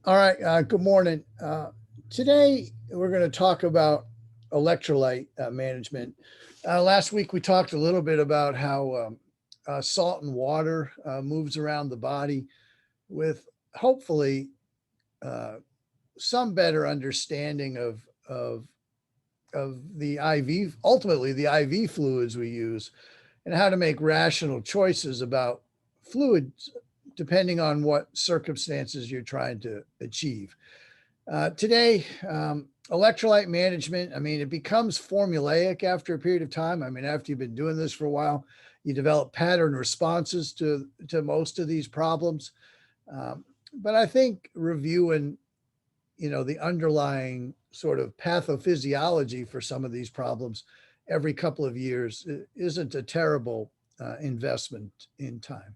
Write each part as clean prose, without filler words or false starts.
All right. Good morning. Today, we're going to talk about electrolyte management. Last week, we talked a little bit about how salt and water moves around the body with hopefully uh, some better understanding of the IV, ultimately the IV fluids we use, and how to make rational choices about fluids depending on what circumstances you're trying to achieve. Today, electrolyte management, I mean, it becomes formulaic after a period of time. I mean, after you've been doing this for a while, you develop pattern responses to most of these problems. But I think reviewing, the underlying sort of pathophysiology for some of these problems every couple of years isn't a terrible investment in time.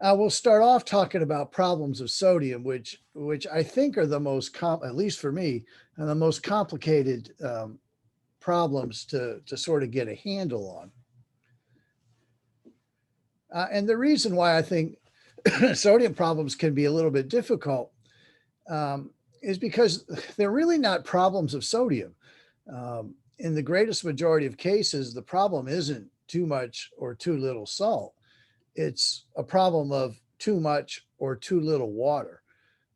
We'll start off talking about problems of sodium, which I think are the most, at least for me, the most complicated problems to sort of get a handle on. And the reason why I think sodium problems can be a little bit difficult is because they're really not problems of sodium. In the greatest majority of cases, the problem isn't too much or too little salt. It's a problem of too much or too little water.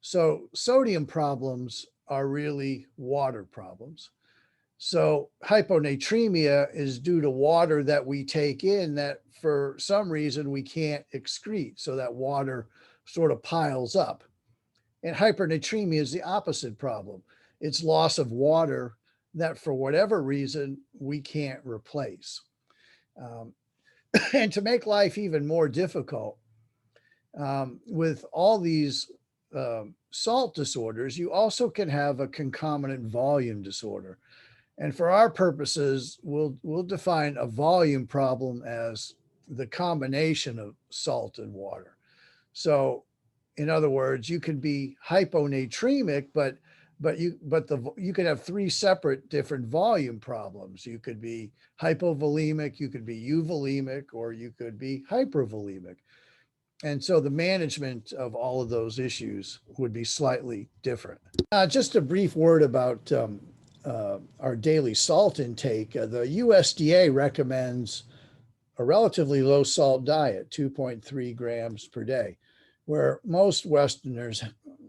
So sodium problems are really water problems. So hyponatremia is due to water that we take in that for some reason we can't excrete. So that water sort of piles up. And hypernatremia is the opposite problem. It's loss of water that for whatever reason we can't replace. Um, and to make life even more difficult, with all these salt disorders, you also can have a concomitant volume disorder. And for our purposes, we'll define a volume problem as the combination of salt and water. So, in other words, you can be hyponatremic, but you could have three separate different volume problems. You could be hypovolemic, you could be euvolemic, or you could be hypervolemic. And so the management of all of those issues would be slightly different. Just a brief word about our daily salt intake. The USDA recommends a relatively low salt diet, 2.3 grams per day, where most Westerners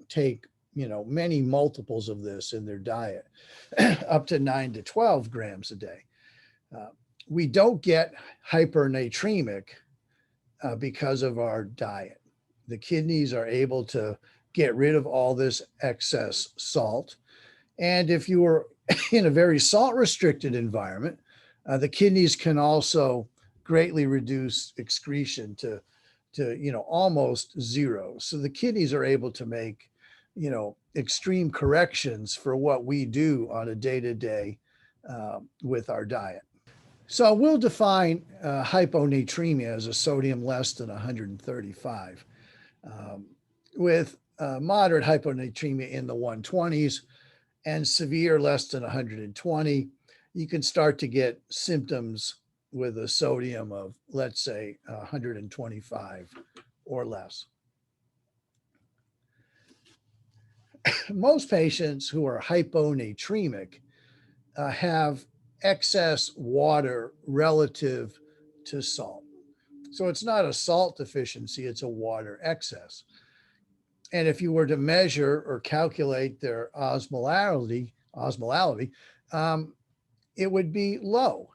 take, many multiples of this in their diet, up to 9 to 12 grams a day. Uh, we don't get hypernatremic because of our diet. The kidneys are able to get rid of all this excess salt. And if you are in a very salt restricted environment, the kidneys can also greatly reduce excretion to almost zero. So the kidneys are able to make extreme corrections for what we do on a day-to-day with our diet. So we'll define hyponatremia as a sodium less than 135, with moderate hyponatremia in the 120s and severe less than 120. You can start to get symptoms with a sodium of, let's say, 125 or less. Most patients who are hyponatremic have excess water relative to salt. So it's not a salt deficiency, it's a water excess. And if you were to measure or calculate their osmolality, it would be low.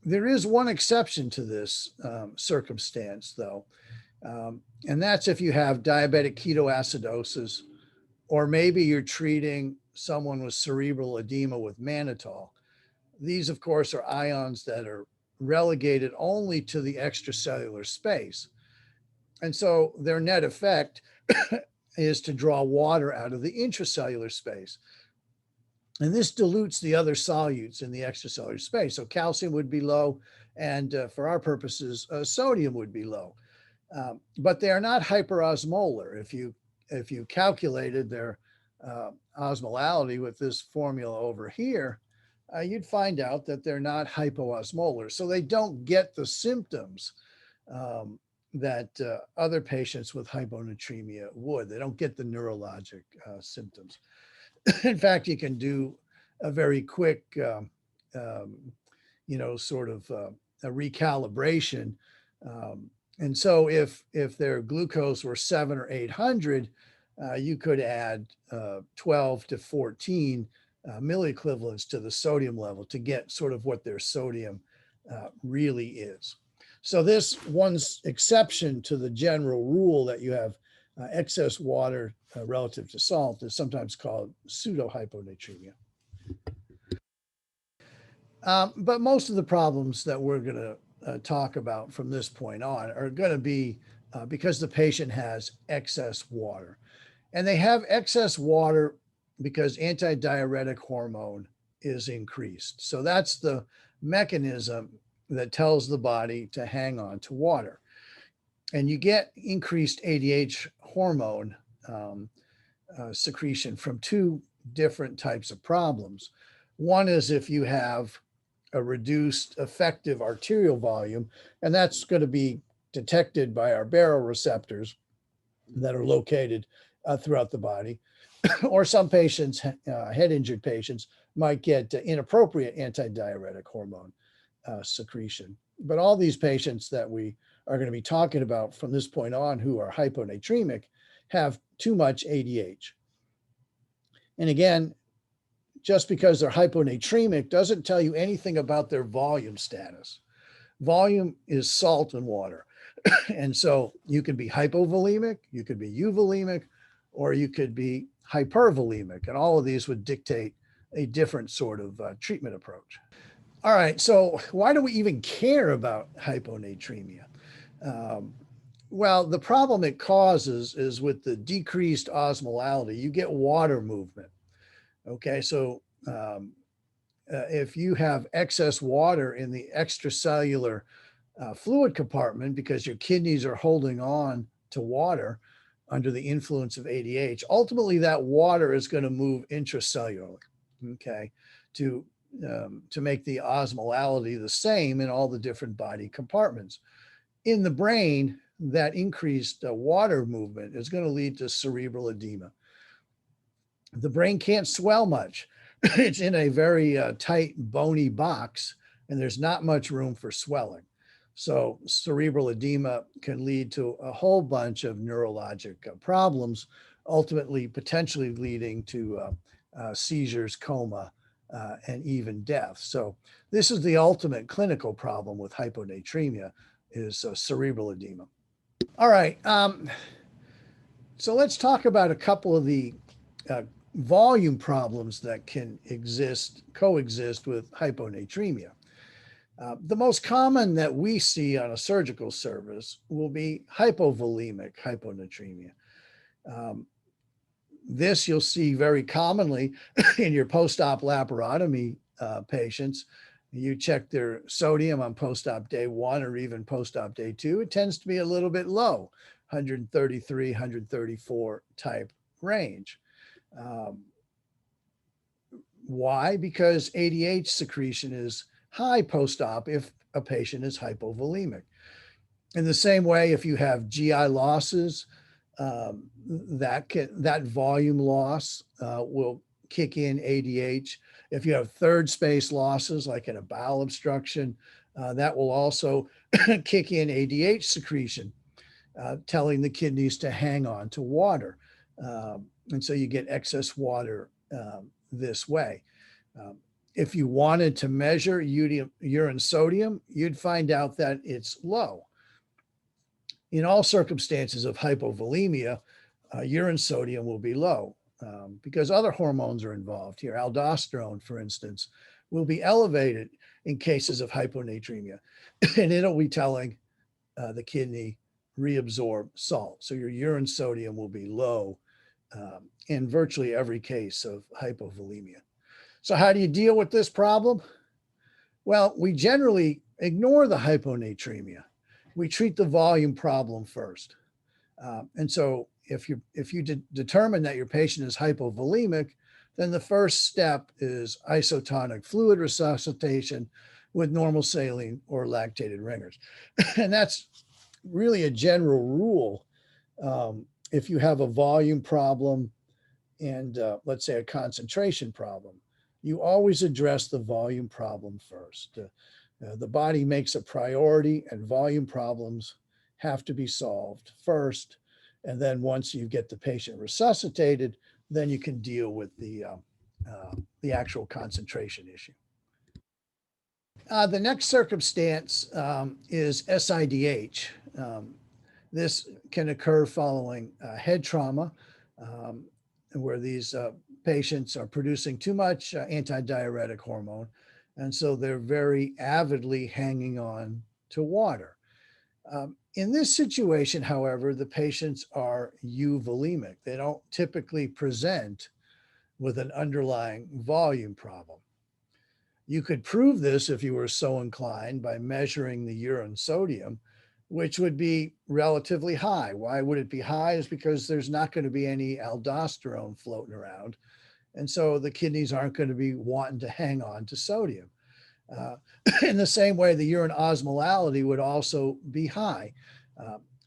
There is one exception to this circumstance, though, and that's if you have diabetic ketoacidosis, or maybe you're treating someone with cerebral edema with mannitol. These, of course, are ions that are relegated only to the extracellular space. And so their net effect is to draw water out of the intracellular space. And this dilutes the other solutes in the extracellular space. So calcium would be low, and for our purposes, sodium would be low. But they are not hyperosmolar. If you calculated their osmolality with this formula over here, you'd find out that they're not hypoosmolar. So they don't get the symptoms that other patients with hyponatremia would. They don't get the neurologic symptoms. In fact, you can do a very quick, um, sort of a recalibration. And so if their glucose were 7 or 800, you could add 12 to 14 milliequivalents to the sodium level to get sort of what their sodium really is. So this one exception to the general rule that you have excess water relative to salt is sometimes called pseudohyponatremia. But most of the problems that we're going to talk about from this point on are going to be because the patient has excess water. And they have excess water because antidiuretic hormone is increased. So that's the mechanism that tells the body to hang on to water. And you get increased ADH hormone secretion from two different types of problems. One is if you have a reduced effective arterial volume, and that's going to be detected by our baroreceptors that are located throughout the body. Or some patients, head injured patients, might get inappropriate antidiuretic hormone secretion. But all these patients that we are going to be talking about from this point on who are hyponatremic have too much ADH. And again, just because they're hyponatremic doesn't tell you anything about their volume status. Volume is salt and water. And so you could be hypovolemic, you could be euvolemic, or you could be hypervolemic. And all of these would dictate a different sort of treatment approach. All right, so why do we even care about hyponatremia? Well, the problem it causes is with the decreased osmolality, you get water movement. Okay, so if you have excess water in the extracellular fluid compartment because your kidneys are holding on to water under the influence of ADH, ultimately that water is going to move intracellularly, okay, to make the osmolality the same in all the different body compartments. In the brain, that increased water movement is going to lead to cerebral edema. The brain can't swell much. It's in a very tight, bony box, and there's not much room for swelling. So cerebral edema can lead to a whole bunch of neurologic problems, ultimately potentially leading to seizures, coma, and even death. So this is the ultimate clinical problem with hyponatremia is cerebral edema. All right. So let's talk about a couple of the volume problems that can coexist with hyponatremia. The most common that we see on a surgical service will be hypovolemic hyponatremia. This you'll see very commonly in your post-op laparotomy patients. You check their sodium on post-op day 1 or even post-op day 2. It tends to be a little bit low, 133, 134 type range. Why? Because ADH secretion is high post-op if a patient is hypovolemic. In the same way, if you have GI losses, that volume loss will kick in ADH. If you have third space losses, like in a bowel obstruction, that will also kick in ADH secretion, telling the kidneys to hang on to water. And so you get excess water this way. If you wanted to measure urine sodium, you'd find out that it's low. In all circumstances of hypovolemia, urine sodium will be low because other hormones are involved here. Aldosterone, for instance, will be elevated in cases of hyponatremia, and it'll be telling the kidney reabsorb salt. So your urine sodium will be low in virtually every case of hypovolemia. So how do you deal with this problem? Well, we generally ignore the hyponatremia. We treat the volume problem first. And so if you determine that your patient is hypovolemic, then the first step is isotonic fluid resuscitation with normal saline or lactated ringers. And that's really a general rule. If you have a volume problem and let's say a concentration problem, you always address the volume problem first. The body makes a priority, and volume problems have to be solved first. And then once you get the patient resuscitated, then you can deal with the actual concentration issue. The next circumstance is SIDH. This can occur following head trauma, where these patients are producing too much antidiuretic hormone, and so they're very avidly hanging on to water. In this situation, however, the patients are euvolemic. They don't typically present with an underlying volume problem. You could prove this if you were so inclined by measuring the urine sodium, which would be relatively high. Why would it be high? Is because there's not going to be any aldosterone floating around. And so the kidneys aren't going to be wanting to hang on to sodium. Uh, in the same way, the urine osmolality would also be high.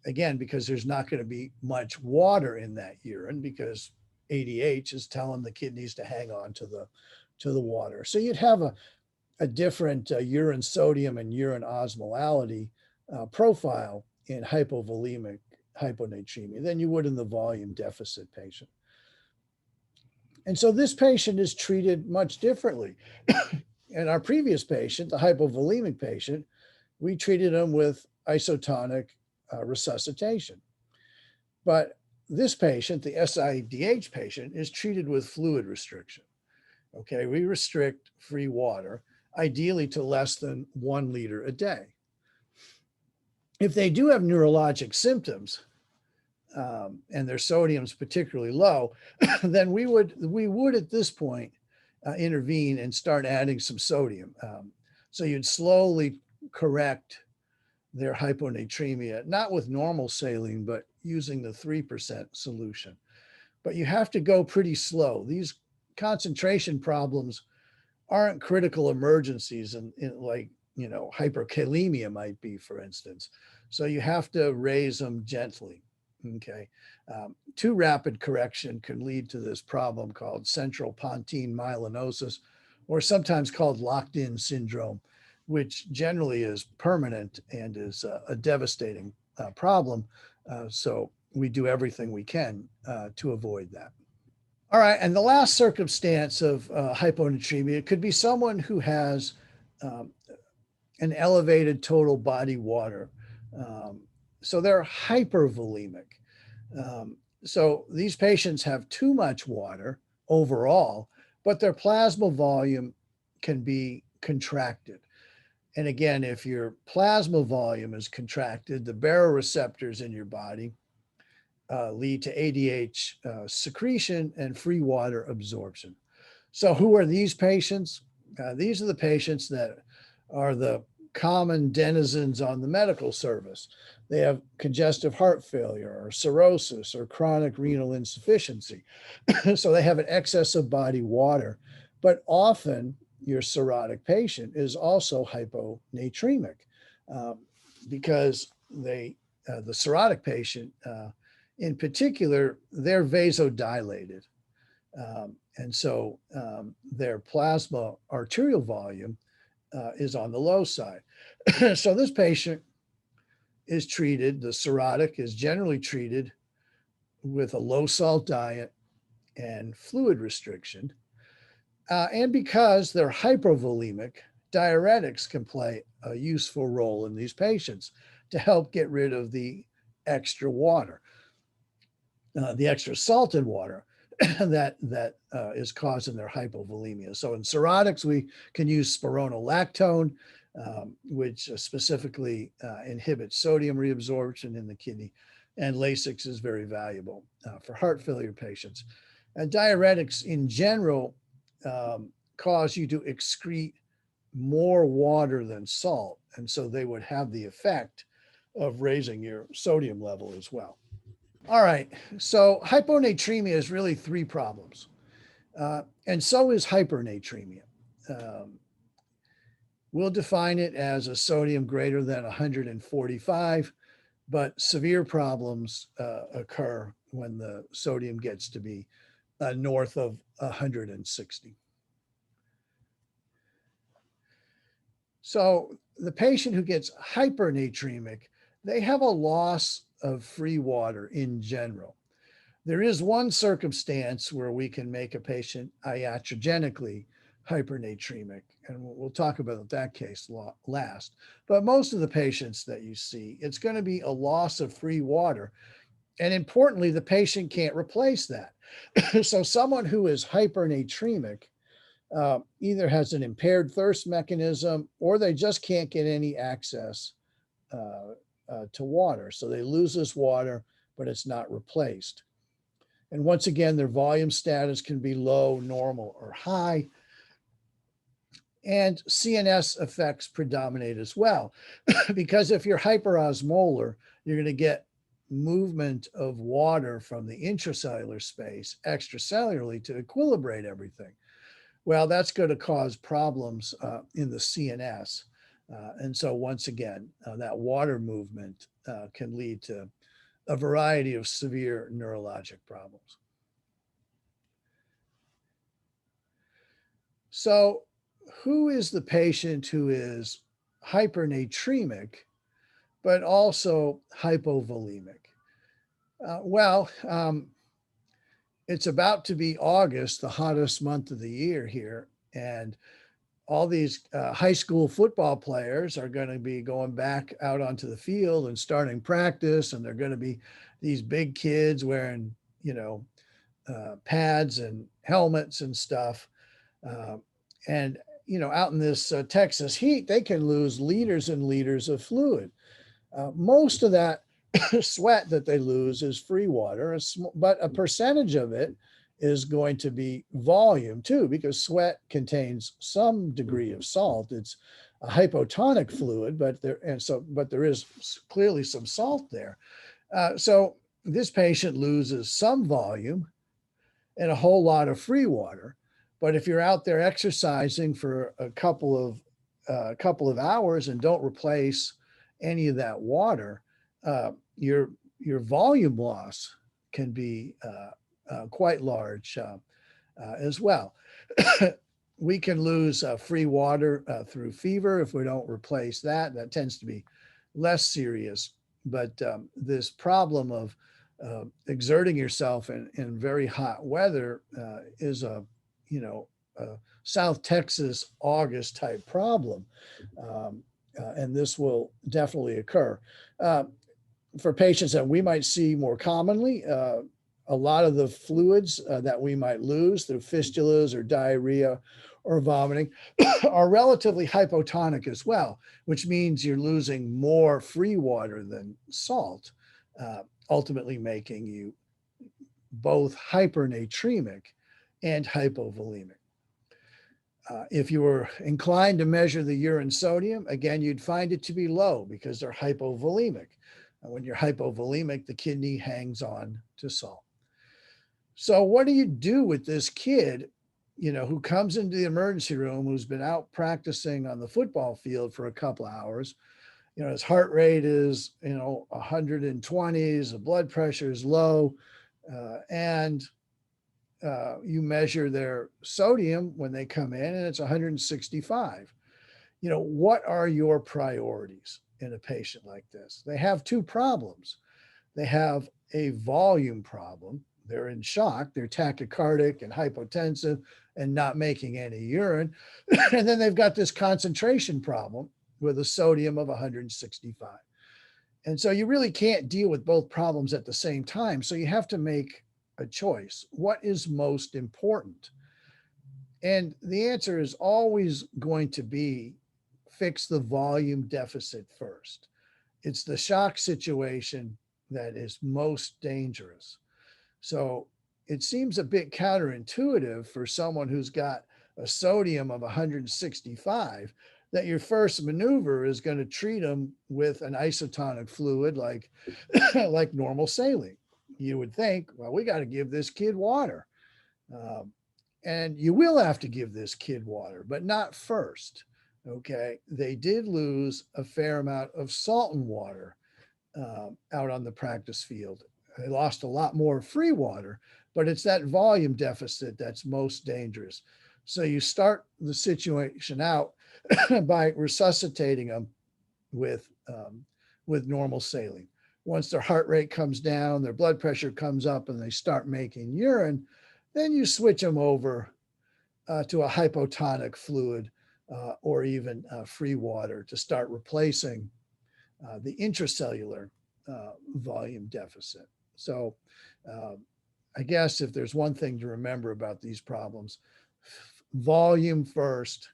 Again, because there's not going to be much water in that urine, because ADH is telling the kidneys to hang on to the water. So you'd have a different urine sodium and urine osmolality profile in hypovolemic hyponatremia than you would in the volume deficit patient. And so this patient is treated much differently. In our previous patient, the hypovolemic patient, we treated him with isotonic resuscitation. But this patient, the SIDH patient, is treated with fluid restriction. Okay, we restrict free water, ideally to less than 1 liter a day. If they do have neurologic symptoms and their sodium's particularly low, then we would at this point intervene and start adding some sodium. So you'd slowly correct their hyponatremia, not with normal saline, but using the 3% solution. But you have to go pretty slow. These concentration problems aren't critical emergencies in like, hyperkalemia might be, for instance. So you have to raise them gently. Okay. Too rapid correction can lead to this problem called central pontine myelinosis, or sometimes called locked-in syndrome, which generally is permanent and is a devastating problem. So we do everything we can to avoid that. All right, and the last circumstance of hyponatremia could be someone who has an elevated total body water. So they're hypervolemic. So these patients have too much water overall, but their plasma volume can be contracted. And again, if your plasma volume is contracted, the baroreceptors in your body lead to ADH secretion and free water absorption. So who are these patients? These are the patients that are the common denizens on the medical service. They have congestive heart failure or cirrhosis or chronic renal insufficiency. So they have an excess of body water, but often your cirrhotic patient is also hyponatremic because the cirrhotic patient in particular, they're vasodilated. And so their plasma arterial volume is on the low side. So this patient is treated, the cirrhotic is generally treated with a low salt diet and fluid restriction. And because they're hypervolemic, diuretics can play a useful role in these patients to help get rid of the extra water, the extra salted water that is causing their hypovolemia. So in cirrhotics, we can use spironolactone, which specifically inhibits sodium reabsorption in the kidney, and Lasix is very valuable for heart failure patients. And diuretics in general cause you to excrete more water than salt, and so they would have the effect of raising your sodium level as well. All right, so hyponatremia is really 3 problems, and so is hypernatremia. We'll define it as a sodium greater than 145 but severe problems occur when the sodium gets to be north of 160. So the patient who gets hypernatremic, they have a loss of free water in general. There is one circumstance where we can make a patient iatrogenically hypernatremic, and we'll talk about that case last. But most of the patients that you see, it's going to be a loss of free water. And importantly, the patient can't replace that. So someone who is hypernatremic either has an impaired thirst mechanism or they just can't get any access to water. So they lose this water, but it's not replaced. And once again, their volume status can be low, normal, or high. And CNS effects predominate as well. Because if you're hyperosmolar, you're going to get movement of water from the intracellular space extracellularly to equilibrate everything. Well, that's going to cause problems in the CNS. And so once again, that water movement can lead to a variety of severe neurologic problems. So who is the patient who is hypernatremic, but also hypovolemic? It's about to be August, the hottest month of the year here. And all these high school football players are going to be going back out onto the field and starting practice. And they're going to be these big kids wearing, pads and helmets and stuff. And out in this Texas heat, they can lose liters and liters of fluid. Most of that sweat that they lose is free water, but a percentage of it is going to be volume too, because sweat contains some degree of salt. It's a hypotonic fluid, but there is clearly some salt there. So this patient loses some volume and a whole lot of free water. But if you're out there exercising for a couple of hours and don't replace any of that water, your volume loss can be quite large as well. We can lose free water through fever if we don't replace that. That tends to be less serious. But this problem of exerting yourself in very hot weather is a South Texas August type problem. And this will definitely occur. For patients that we might see more commonly, a lot of the fluids that we might lose through fistulas or diarrhea or vomiting are relatively hypotonic as well, which means you're losing more free water than salt, ultimately making you both hypernatremic and hypovolemic. If you were inclined to measure the urine sodium, again, you'd find it to be low because they're hypovolemic. When you're hypovolemic, the kidney hangs on to salt. So what do you do with this kid, who comes into the emergency room, who's been out practicing on the football field for a couple of hours? His heart rate is, 120s, the blood pressure is low, and you measure their sodium when they come in and it's 165. What are your priorities in a patient like this? They have two problems. They have a volume problem. They're in shock. They're tachycardic and hypotensive and not making any urine. And then they've got this concentration problem with a sodium of 165. And so you really can't deal with both problems at the same time. So you have to make a choice. What is most important? And the answer is always going to be fix the volume deficit first. It's the shock situation that is most dangerous. So it seems a bit counterintuitive for someone who's got a sodium of 165 that your first maneuver is going to treat them with an isotonic fluid like normal saline. You would think, well, we got to give this kid water. And you will have to give this kid water, but not first. Okay. They did lose a fair amount of salt and water out on the practice field. They lost a lot more free water, but it's that volume deficit that's most dangerous. So you start the situation out by resuscitating them with normal saline. Once their heart rate comes down, their blood pressure comes up, and they start making urine, then you switch them over to a hypotonic fluid or even free water to start replacing the intracellular volume deficit. So I guess if there's one thing to remember about these problems, volume first,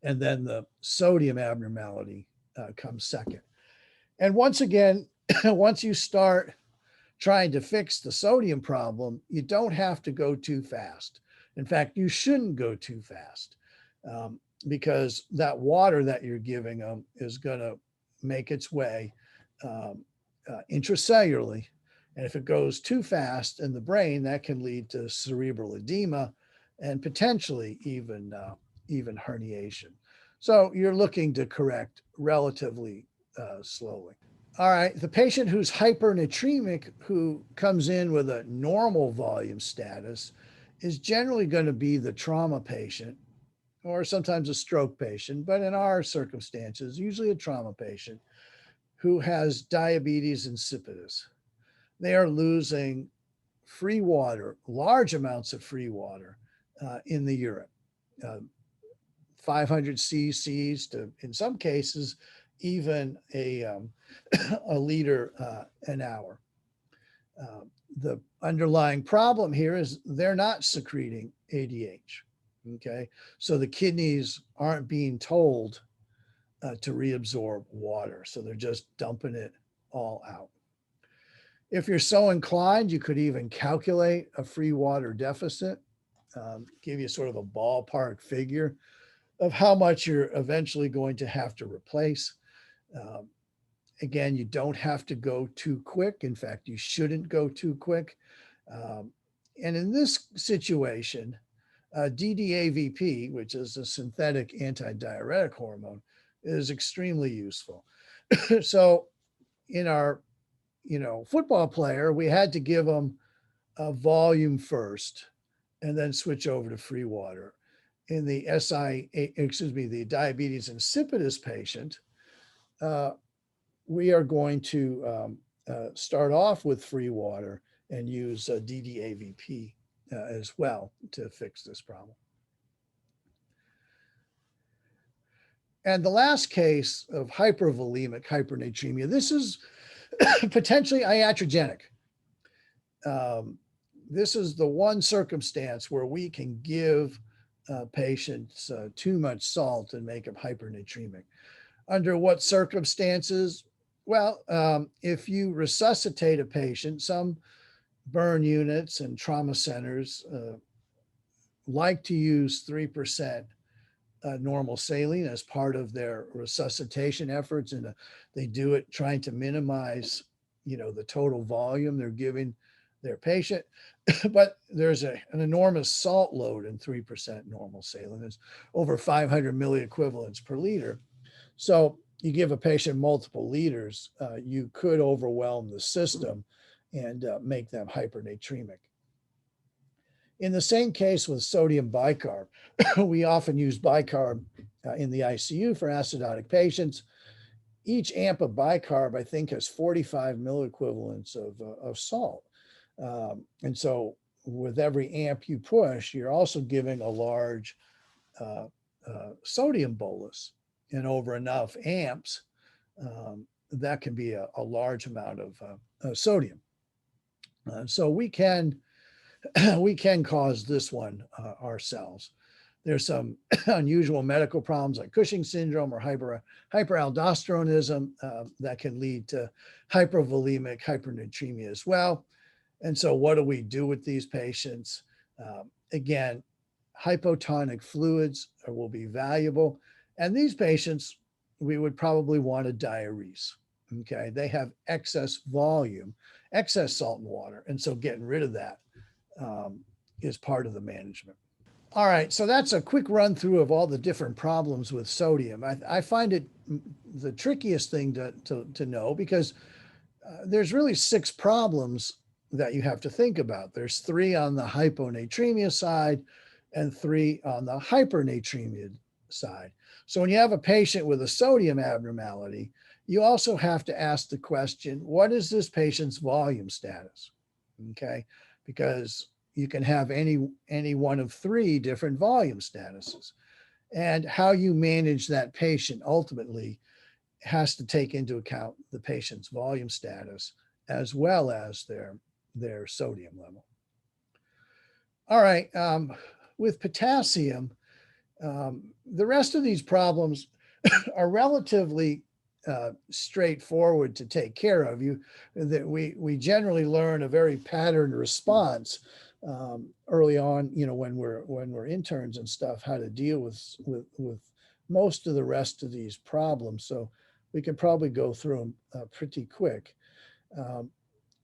and then the sodium abnormality comes second. And once again, once you start trying to fix the sodium problem, you don't have to go too fast. In fact, you shouldn't go too fast because that water that you're giving them is going to make its way intracellularly. And if it goes too fast in the brain, that can lead to cerebral edema and potentially even herniation. So you're looking to correct relatively slowly. All right, the patient who's hypernatremic, who comes in with a normal volume status, is generally going to be the trauma patient or sometimes a stroke patient, but in our circumstances, usually a trauma patient who has diabetes insipidus. They are losing free water, large amounts of free water in the urine, 500 cc's to, in some cases, even a liter an hour. The underlying problem here is they're not secreting ADH. Okay, so the kidneys aren't being told to reabsorb water, so they're just dumping it all out. If you're so inclined, you could even calculate a free water deficit, give you sort of a ballpark figure of how much you're eventually going to have to replace. Again, you don't have to go too quick. In fact, you shouldn't go too quick. And in this situation, DDAVP, which is a synthetic antidiuretic hormone, is extremely useful. So in our, football player, we had to give them a volume first and then switch over to free water. In the the diabetes insipidus patient, we are going to start off with free water and use DDAVP as well to fix this problem. And the last case of hypervolemic hypernatremia, this is potentially iatrogenic. This is the one circumstance where we can give patients too much salt and make them hypernatremic. Under what circumstances? Well, if you resuscitate a patient, some burn units and trauma centers like to use 3% normal saline as part of their resuscitation efforts, and they do it trying to minimize, the total volume they're giving their patient. But there's an enormous salt load in 3% normal saline. It's over 500 milliequivalents per liter. So you give a patient multiple liters, you could overwhelm the system and make them hypernatremic. In the same case with sodium bicarb, we often use bicarb in the ICU for acidotic patients. Each amp of bicarb, I think, has 45 milliequivalents of salt. And so with every amp you push, you're also giving a large sodium bolus. And over enough amps, that can be a large amount of sodium. So we can cause this one ourselves. There's some unusual medical problems like Cushing's syndrome or hyperaldosteronism that can lead to hypervolemic hypernatremia as well. And so what do we do with these patients? Again, hypotonic fluids will be valuable. And these patients, we would probably want to diurese. Okay, they have excess volume, excess salt and water. And so getting rid of that is part of the management. All right, so that's a quick run through of all the different problems with sodium. I find it the trickiest thing to know, because there's really 6 problems that you have to think about. There's 3 on the hyponatremia side and 3 on the hypernatremia side. So when you have a patient with a sodium abnormality, you also have to ask the question, what is this patient's volume status? Okay, because you can have any one of 3 different volume statuses. And how you manage that patient ultimately has to take into account the patient's volume status as well as their sodium level. All right, with potassium, the rest of these problems are relatively straightforward to take care of. That we generally learn a very patterned response early on, when we're interns and stuff, how to deal with most of the rest of these problems. So we can probably go through them pretty quick.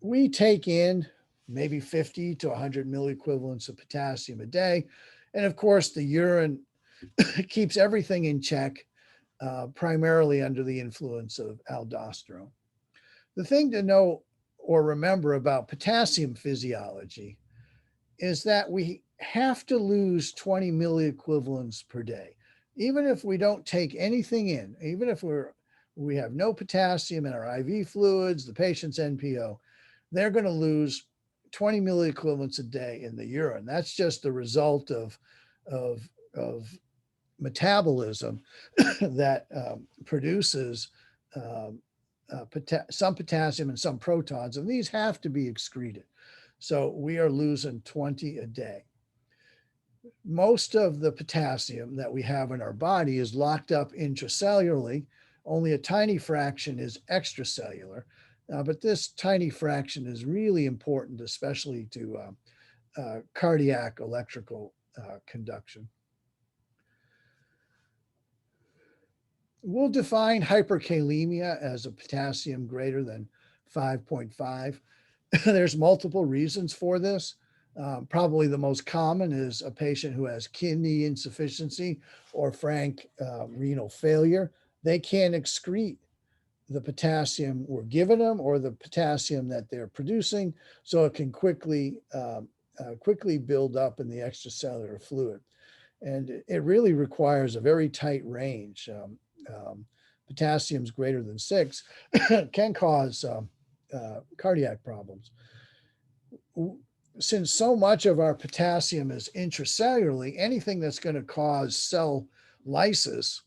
We take in maybe 50 to 100 milliequivalents of potassium a day. And of course, the urine keeps everything in check, primarily under the influence of aldosterone. The thing to know or remember about potassium physiology is that we have to lose 20 milliequivalents per day. Even if we don't take anything in, even if we have no potassium in our IV fluids, the patient's NPO, they're going to lose 20 milliequivalents a day in the urine. That's just the result of metabolism that produces some potassium and some protons, and these have to be excreted. So we are losing 20 a day. Most of the potassium that we have in our body is locked up intracellularly. Only a tiny fraction is extracellular, but this tiny fraction is really important, especially to cardiac electrical conduction. We'll define hyperkalemia as a potassium greater than 5.5. There's multiple reasons for this. Probably the most common is a patient who has kidney insufficiency or frank renal failure. They can't excrete the potassium we're giving them or the potassium that they're producing, so it can quickly build up in the extracellular fluid. And it really requires a very tight range. Potassium's greater than 6 can cause cardiac problems. Since so much of our potassium is intracellularly, anything that's going to cause cell lysis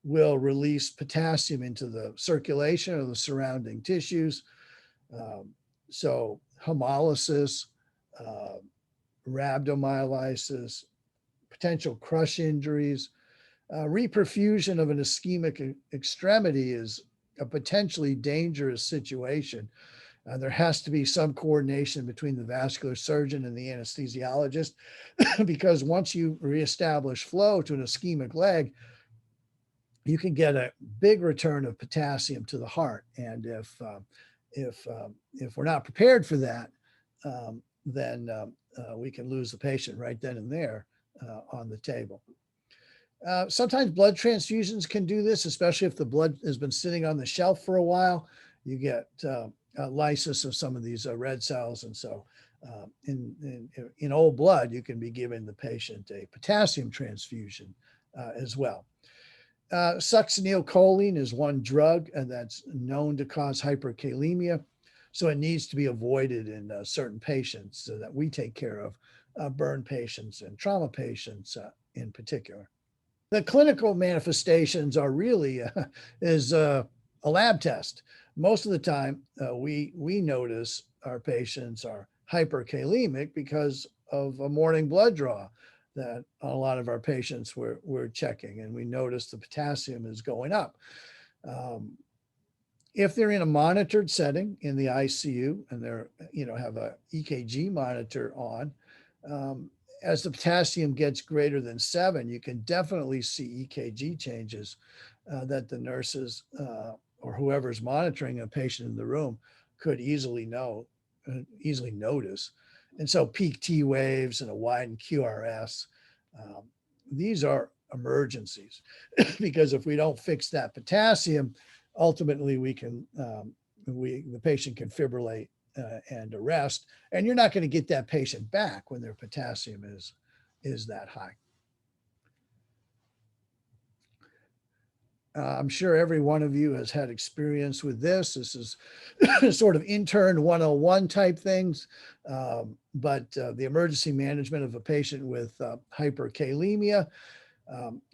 will release potassium into the circulation of the surrounding tissues. So hemolysis, rhabdomyolysis, potential crush injuries, reperfusion of an ischemic extremity is a potentially dangerous situation. There has to be some coordination between the vascular surgeon and the anesthesiologist, because once you reestablish flow to an ischemic leg, you can get a big return of potassium to the heart. And if we're not prepared for that, then we can lose the patient right then and there on the table. Sometimes blood transfusions can do this, especially if the blood has been sitting on the shelf for a while. You get lysis of some of these red cells. And so in old blood, you can be giving the patient a potassium transfusion as well. Succinylcholine is one drug that's known to cause hyperkalemia. So it needs to be avoided in certain patients that we take care of, burn patients and trauma patients in particular. The clinical manifestations are really is a lab test. Most of the time, we notice our patients are hyperkalemic because of a morning blood draw that a lot of our patients were checking, and we notice the potassium is going up. If they're in a monitored setting in the ICU and they're have a EKG monitor on, as the potassium gets greater than 7, you can definitely see EKG changes that the nurses or whoever's monitoring a patient in the room could easily notice. And so peak T waves and a widened QRS, these are emergencies, because if we don't fix that potassium, ultimately the patient can fibrillate and arrest, and you're not going to get that patient back when their potassium is that high. I'm sure every one of you has had experience with this. This is sort of intern 101 type things, but the emergency management of a patient with hyperkalemia,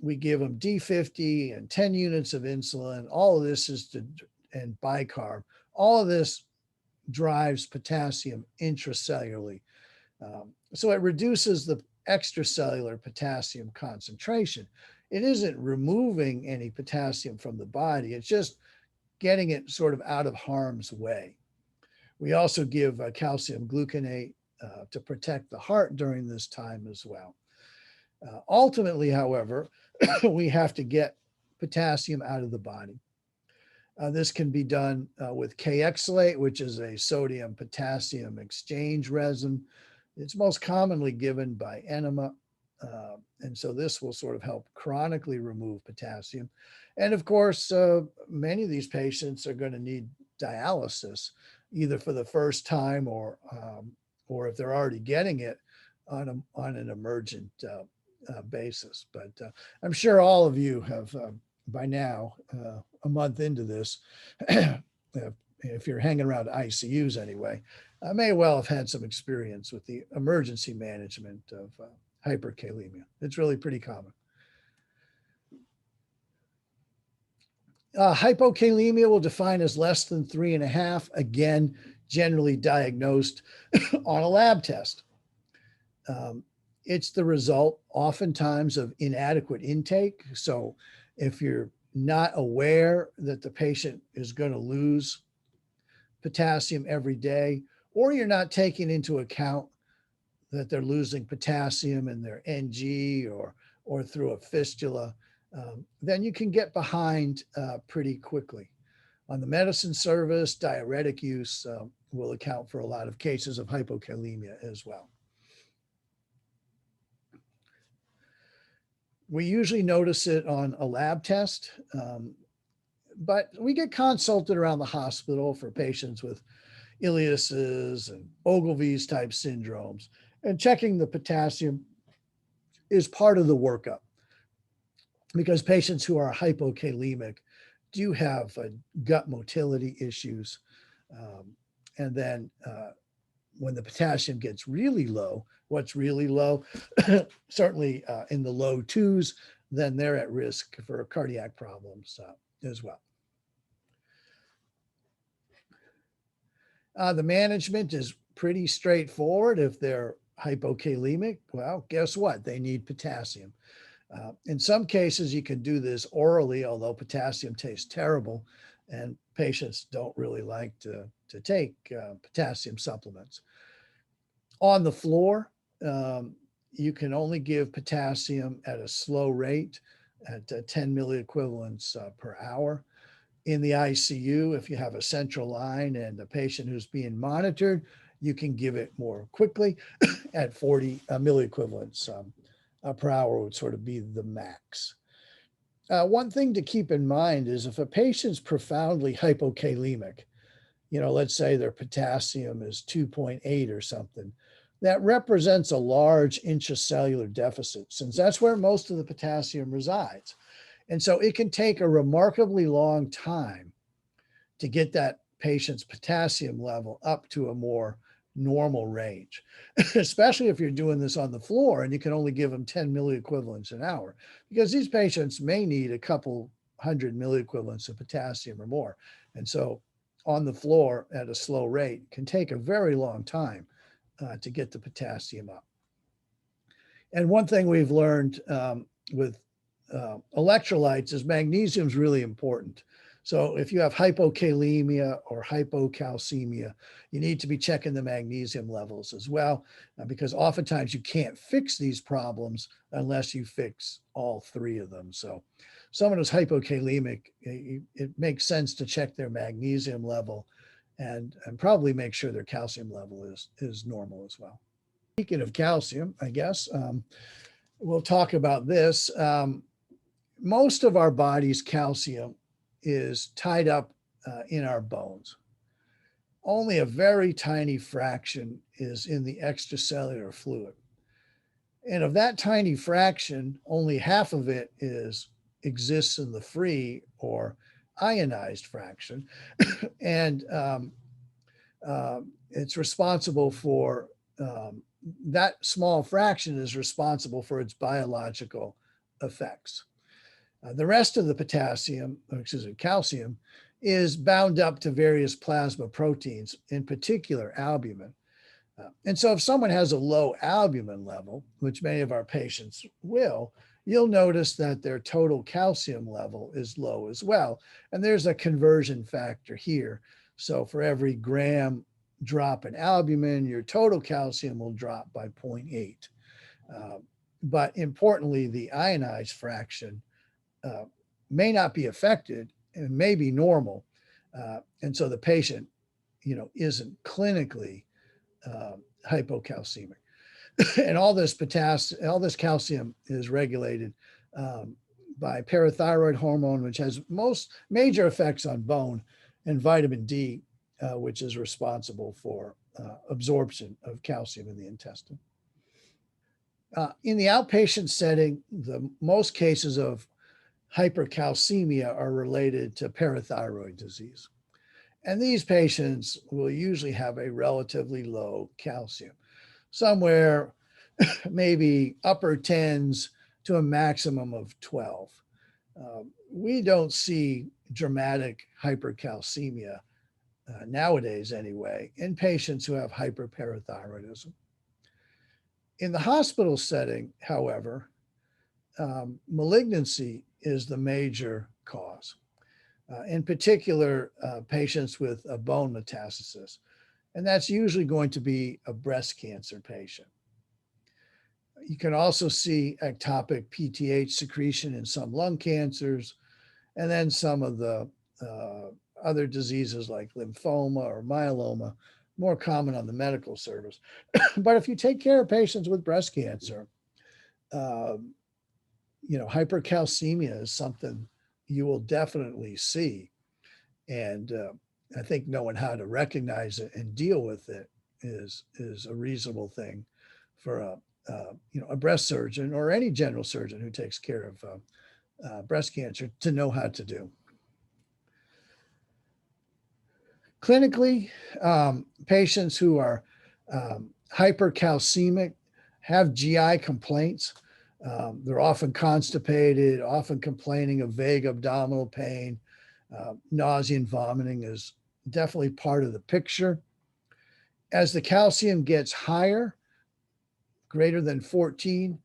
we give them D50 and 10 units of insulin. All of this and bicarb. All of this drives potassium intracellularly. So it reduces the extracellular potassium concentration. It isn't removing any potassium from the body. It's just getting it sort of out of harm's way. We also give calcium gluconate to protect the heart during this time as well. Ultimately, however, we have to get potassium out of the body. This can be done with K-Exolate, which is a sodium potassium exchange resin. It's most commonly given by enema. And so this will sort of help chronically remove potassium. And of course, many of these patients are going to need dialysis, either for the first time or if they're already getting it on an emergent basis. But I'm sure all of you have by now, a month into this, if you're hanging around ICUs anyway, I may well have had some experience with the emergency management of hyperkalemia. It's really pretty common. Hypokalemia will define as less than 3.5, again, generally diagnosed on a lab test. It's the result oftentimes of inadequate intake. So if you're not aware that the patient is going to lose potassium every day, or you're not taking into account that they're losing potassium in their NG or through a fistula, then you can get behind pretty quickly. On the medicine service, diuretic use will account for a lot of cases of hypokalemia as well. We usually notice it on a lab test, but we get consulted around the hospital for patients with ileuses and Ogilvy's type syndromes, and checking the potassium is part of the workup, because patients who are hypokalemic do have gut motility issues. And then when the potassium gets really low, what's really low, certainly in the low 2s, then they're at risk for cardiac problems as well. The management is pretty straightforward. If they're hypokalemic, well, guess what? They need potassium. In some cases, you can do this orally, although potassium tastes terrible, and patients don't really like to take potassium supplements. On the floor, you can only give potassium at a slow rate at 10 milliequivalents per hour. In the ICU, if you have a central line and a patient who's being monitored, you can give it more quickly at 40 milliequivalents per hour would sort of be the max. One thing to keep in mind is if a patient's profoundly hypokalemic, let's say their potassium is 2.8 or something, that represents a large intracellular deficit, since that's where most of the potassium resides. And so it can take a remarkably long time to get that patient's potassium level up to a more normal range, especially if you're doing this on the floor and you can only give them 10 milliequivalents an hour, because these patients may need a couple 100 milliequivalents of potassium or more. And so on the floor at a slow rate can take a very long time to get the potassium up. And one thing we've learned with electrolytes is magnesium is really important. So if you have hypokalemia or hypocalcemia, you need to be checking the magnesium levels as well, because oftentimes you can't fix these problems unless you fix all 3 of them. So someone who's hypokalemic, it makes sense to check their magnesium level and probably make sure their calcium level is normal as well. Speaking of calcium, I guess, we'll talk about this. most of our body's calcium is tied up in our bones. Only a very tiny fraction is in the extracellular fluid. And of that tiny fraction, only half of it exists in the free or ionized fraction. And it's responsible for, that small fraction is responsible for its biological effects. The rest of the calcium, is bound up to various plasma proteins, in particular albumin. And so if someone has a low albumin level, which many of our patients will, you'll notice that their total calcium level is low as well. And there's a conversion factor here. So for every gram drop in albumin, your total calcium will drop by 0.8. But importantly, the ionized fraction may not be affected and may be normal. And so the patient, isn't clinically hypocalcemic. And all this calcium is regulated by parathyroid hormone, which has most major effects on bone, and vitamin D, which is responsible for absorption of calcium in the intestine. In the outpatient setting, the most cases of hypercalcemia are related to parathyroid disease. And these patients will usually have a relatively low calcium, somewhere maybe upper 10s to a maximum of 12. We don't see dramatic hypercalcemia nowadays anyway in patients who have hyperparathyroidism. In the hospital setting, however, malignancy is the major cause. In particular, patients with a bone metastasis. And that's usually going to be a breast cancer patient. You can also see ectopic PTH secretion in some lung cancers, and then some of the other diseases like lymphoma or myeloma, more common on the medical service. But if you take care of patients with breast cancer, hypercalcemia is something you will definitely see. And I think knowing how to recognize it and deal with it is a reasonable thing for a breast surgeon or any general surgeon who takes care of breast cancer to know how to do. Clinically, patients who are hypercalcemic have GI complaints. They're often constipated, often complaining of vague abdominal pain. Nausea and vomiting is definitely part of the picture. As the calcium gets higher, greater than 14,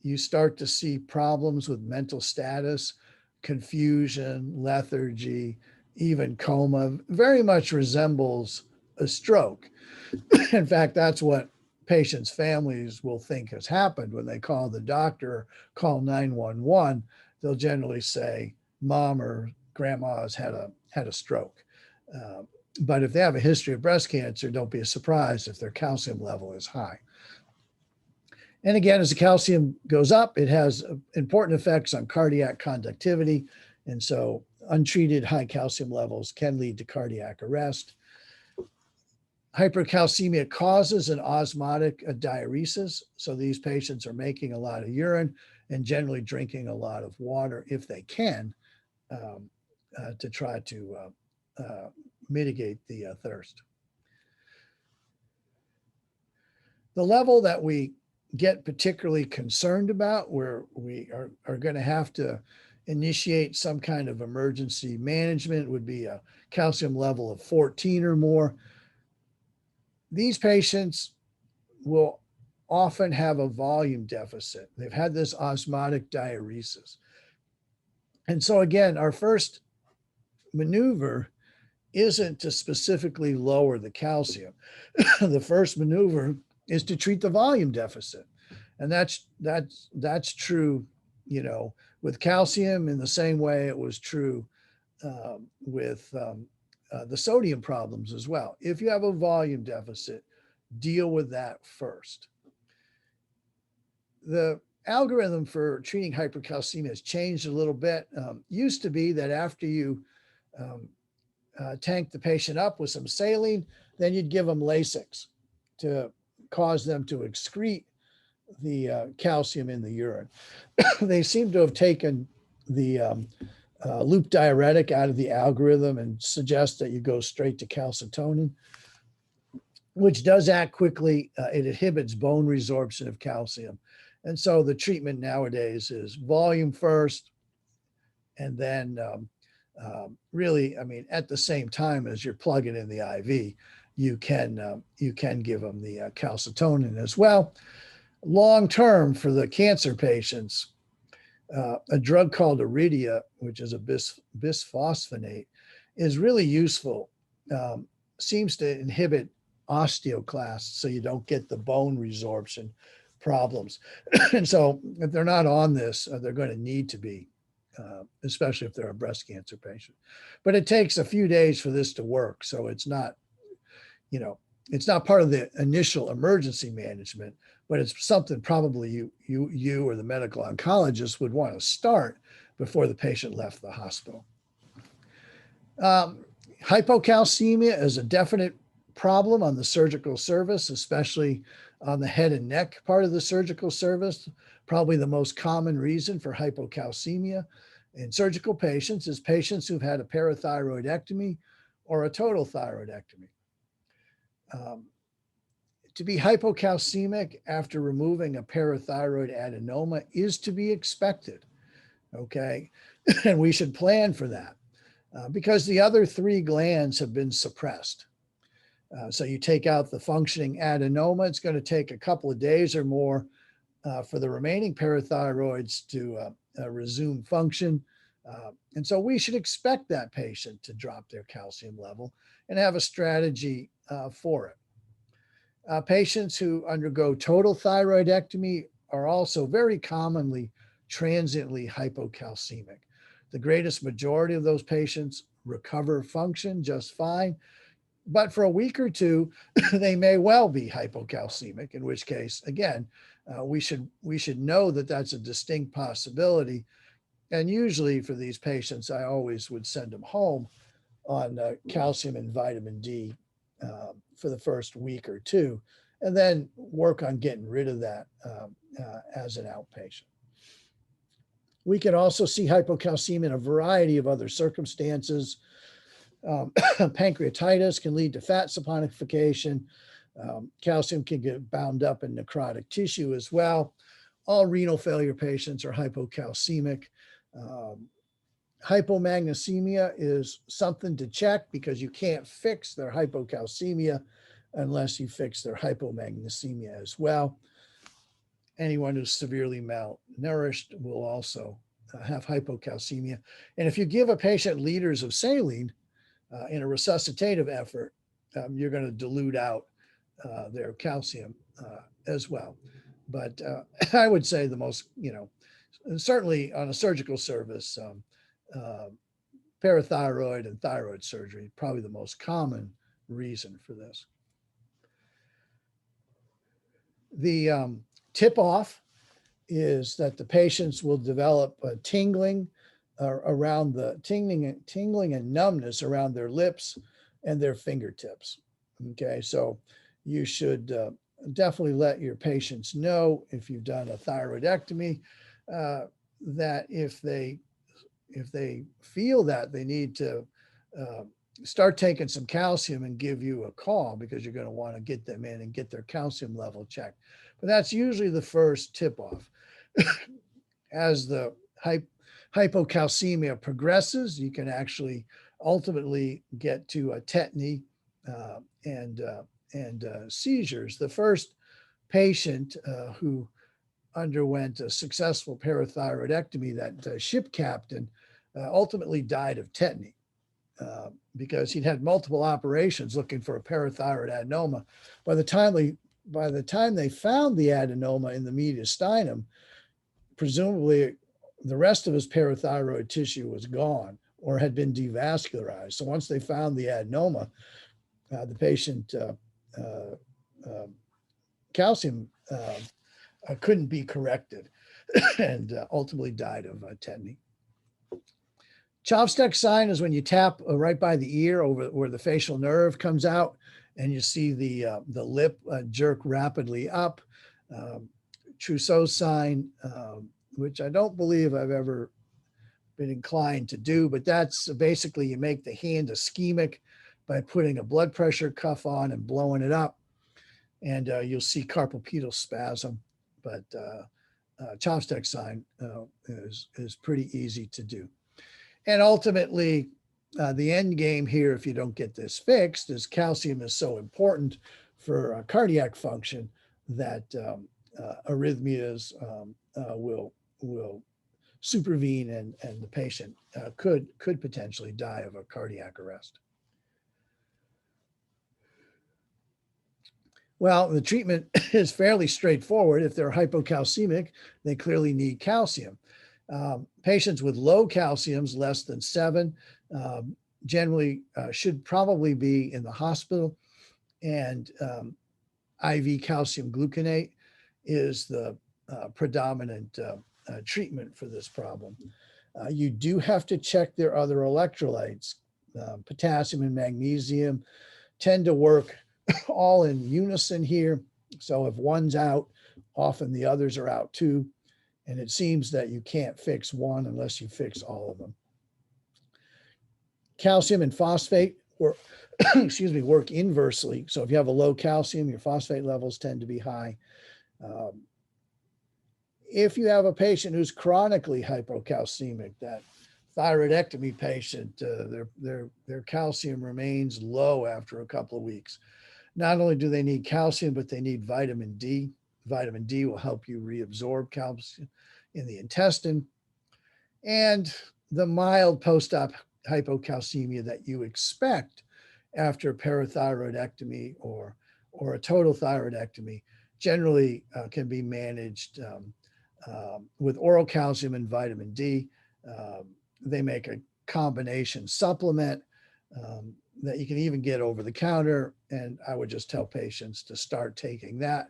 you start to see problems with mental status, confusion, lethargy, even coma. Very much resembles a stroke. In fact, that's what patients' families will think has happened when they call the doctor, call 911. They'll generally say, Mom or Grandma has had a stroke. But if they have a history of breast cancer, don't be surprised if their calcium level is high. And again, as the calcium goes up, it has important effects on cardiac conductivity. And so untreated high calcium levels can lead to cardiac arrest. Hypercalcemia causes an osmotic diuresis. So these patients are making a lot of urine and generally drinking a lot of water if they can, to try to mitigate the thirst. The level that we get particularly concerned about, where we are going to have to initiate some kind of emergency management, would be a calcium level of 14 or more. These patients will often have a volume deficit. They've had this osmotic diuresis. And so again, our first maneuver isn't to specifically lower the calcium. The first maneuver is to treat the volume deficit. And that's true, with calcium in the same way it was true with the sodium problems as well. If you have a volume deficit, deal with that first. The algorithm for treating hypercalcemia has changed a little bit. Used to be that after you um, tank the patient up with some saline, then you'd give them Lasix to cause them to excrete the calcium in the urine. They seem to have taken the loop diuretic out of the algorithm and suggest that you go straight to calcitonin, which does act quickly. It inhibits bone resorption of calcium. And so the treatment nowadays is volume first, and then really, I mean, at the same time as you're plugging in the IV, you can give them the calcitonin as well. Long term for the cancer patients, a drug called Iridia, which is a bisphosphonate, is really useful. Seems to inhibit osteoclasts, so you don't get the bone resorption problems. And so if they're not on this, they're going to need to be, especially if they're a breast cancer patient. But it takes a few days for this to work. So it's not, it's not part of the initial emergency management, but it's something probably you or the medical oncologist would want to start before the patient left the hospital. Hypocalcemia is a definite problem on the surgical service, especially on the head and neck part of the surgical service. Probably the most common reason for hypocalcemia in surgical patients is patients who've had a parathyroidectomy or a total thyroidectomy. To be hypocalcemic after removing a parathyroid adenoma is to be expected, okay? And we should plan for that because the other three glands have been suppressed. So you take out the functioning adenoma, it's going to take a couple of days or more for the remaining parathyroids to resume function. And so we should expect that patient to drop their calcium level and have a strategy for it. Patients who undergo total thyroidectomy are also very commonly transiently hypocalcemic. The greatest majority of those patients recover function just fine, but for a week or two, they may well be hypocalcemic, in which case, again, we should know that that's a distinct possibility. And usually for these patients, I always would send them home on calcium and vitamin D for the first week or two, and then work on getting rid of that as an outpatient. We can also see hypocalcemia in a variety of other circumstances. Pancreatitis can lead to fat saponification. Calcium can get bound up in necrotic tissue as well. All renal failure patients are hypocalcemic. Hypomagnesemia is something to check because you can't fix their hypocalcemia unless you fix their hypomagnesemia as well. Anyone who's severely malnourished will also have hypocalcemia. And if you give a patient liters of saline in a resuscitative effort, you're going to dilute out their calcium as well. But I would say the most, certainly on a surgical service, parathyroid and thyroid surgery, probably the most common reason for this. The tip-off is that the patients will develop a tingling around the tingling and numbness around their lips and their fingertips. Okay, so you should definitely let your patients know if you've done a thyroidectomy that if they feel that they need to start taking some calcium and give you a call because you're going to want to get them in and get their calcium level checked. But that's usually the first tip-off. As the hypocalcemia progresses, you can actually ultimately get to a tetany and seizures. The first patient who underwent a successful parathyroidectomy, that ship captain, ultimately died of tetany because he'd had multiple operations looking for a parathyroid adenoma. By the time they found the adenoma in the mediastinum, presumably the rest of his parathyroid tissue was gone or had been devascularized. So once they found the adenoma, the patient calcium couldn't be corrected and ultimately died of tetany. Chopstick sign is when you tap right by the ear over where the facial nerve comes out, and you see the lip jerk rapidly up. Trousseau sign, which I don't believe I've ever been inclined to do, but that's basically you make the hand ischemic by putting a blood pressure cuff on and blowing it up, and you'll see carpal pedal spasm. But chopstick sign is pretty easy to do. And ultimately, the end game here, if you don't get this fixed, is calcium is so important for cardiac function that arrhythmias will supervene, and the patient could potentially die of a cardiac arrest. Well, the treatment is fairly straightforward. If they're hypocalcemic, they clearly need calcium. Patients with low calciums, less than 7, generally should probably be in the hospital, and IV calcium gluconate is the predominant treatment for this problem. You do have to check their other electrolytes. Potassium and magnesium tend to work all in unison here. So if one's out, often the others are out too. And it seems that you can't fix one unless you fix all of them. Calcium and phosphate work, work inversely. So if you have a low calcium, your phosphate levels tend to be high. If you have a patient who's chronically hypocalcemic, that thyroidectomy patient, their calcium remains low after a couple of weeks. Not only do they need calcium, but they need vitamin D. Vitamin D will help you reabsorb calcium in the intestine. And the mild post-op hypocalcemia that you expect after a parathyroidectomy or a total thyroidectomy generally can be managed with oral calcium and vitamin D. They make a combination supplement that you can even get over the counter. And I would just tell patients to start taking that.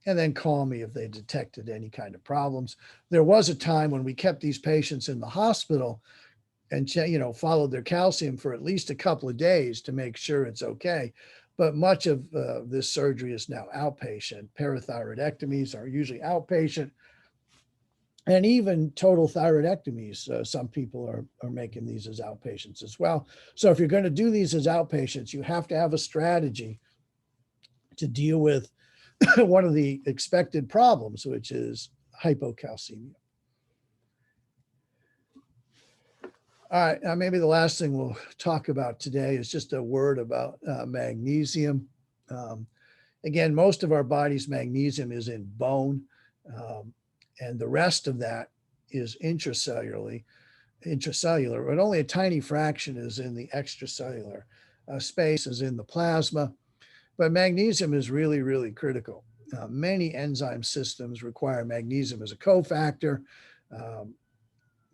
And then call me if they detected any kind of problems. There was a time when we kept these patients in the hospital and followed their calcium for at least a couple of days to make sure it's okay. But much of this surgery is now outpatient. Parathyroidectomies are usually outpatient, and even total thyroidectomies. Some people are making these as outpatients as well. So if you're going to do these as outpatients, you have to have a strategy to deal with one of the expected problems, which is hypocalcemia. All right, now maybe the last thing we'll talk about today is just a word about magnesium. Again, most of our body's magnesium is in bone, and the rest of that is intracellular, but only a tiny fraction is in the extracellular space, is in the plasma. But magnesium is really, really critical. Many enzyme systems require magnesium as a cofactor.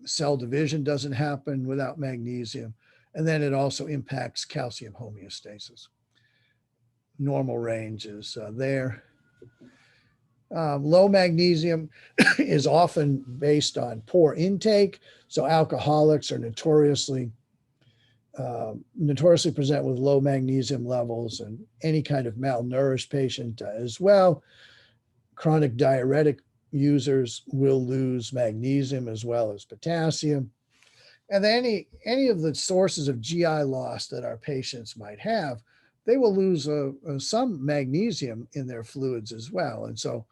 Cell division doesn't happen without magnesium. And then it also impacts calcium homeostasis. Normal range is there. Low magnesium is often based on poor intake. So alcoholics are notoriously present with low magnesium levels, and any kind of malnourished patient as well. Chronic diuretic users will lose magnesium as well as potassium. And then any of the sources of GI loss that our patients might have, they will lose some magnesium in their fluids as well. And so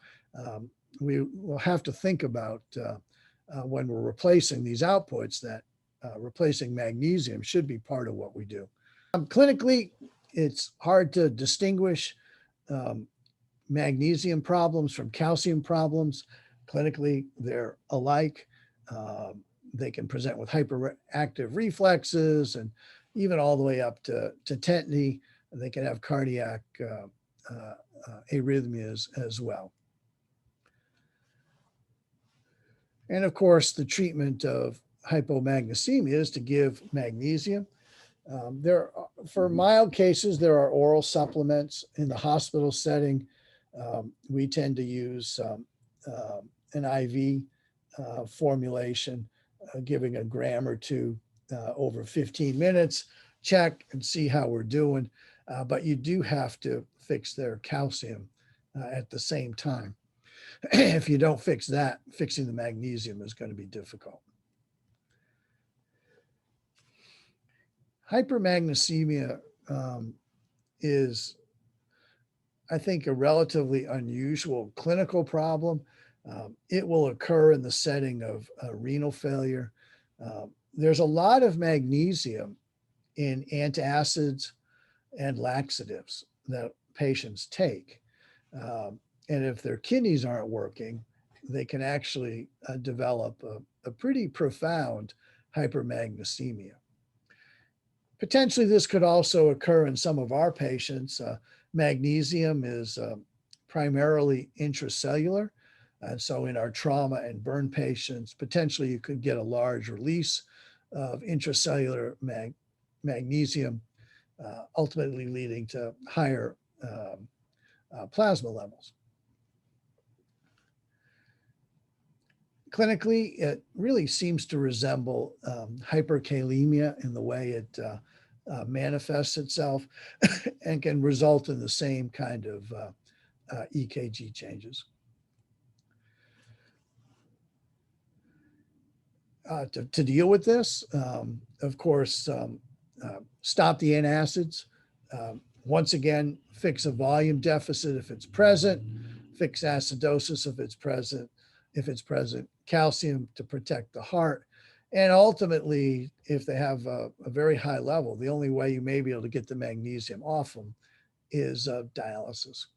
we will have to think about when we're replacing these outputs that replacing magnesium should be part of what we do. Clinically, it's hard to distinguish magnesium problems from calcium problems. Clinically, they're alike. They can present with hyperactive reflexes and even all the way up to tetany. They can have cardiac arrhythmias as well. And of course, the treatment of hypomagnesemia is to give magnesium. For mild cases, there are oral supplements in the hospital setting. We tend to use an IV formulation, giving a gram or two over 15 minutes, check and see how we're doing. But you do have to fix their calcium at the same time. If you don't fix that, fixing the magnesium is going to be difficult. Hypermagnesemia is, I think, a relatively unusual clinical problem. It will occur in the setting of renal failure. There's a lot of magnesium in antacids and laxatives that patients take. And if their kidneys aren't working, they can actually develop a pretty profound hypermagnesemia. Potentially, this could also occur in some of our patients. Magnesium is primarily intracellular. And so in our trauma and burn patients, potentially you could get a large release of intracellular magnesium, ultimately leading to higher plasma levels. Clinically, it really seems to resemble hyperkalemia in the way it manifests itself and can result in the same kind of EKG changes. To deal with this, of course, stop the antacids. Once again, fix a volume deficit if it's present, fix acidosis if it's present. If it's present, calcium to protect the heart. And ultimately, if they have a very high level, the only way you may be able to get the magnesium off them is dialysis.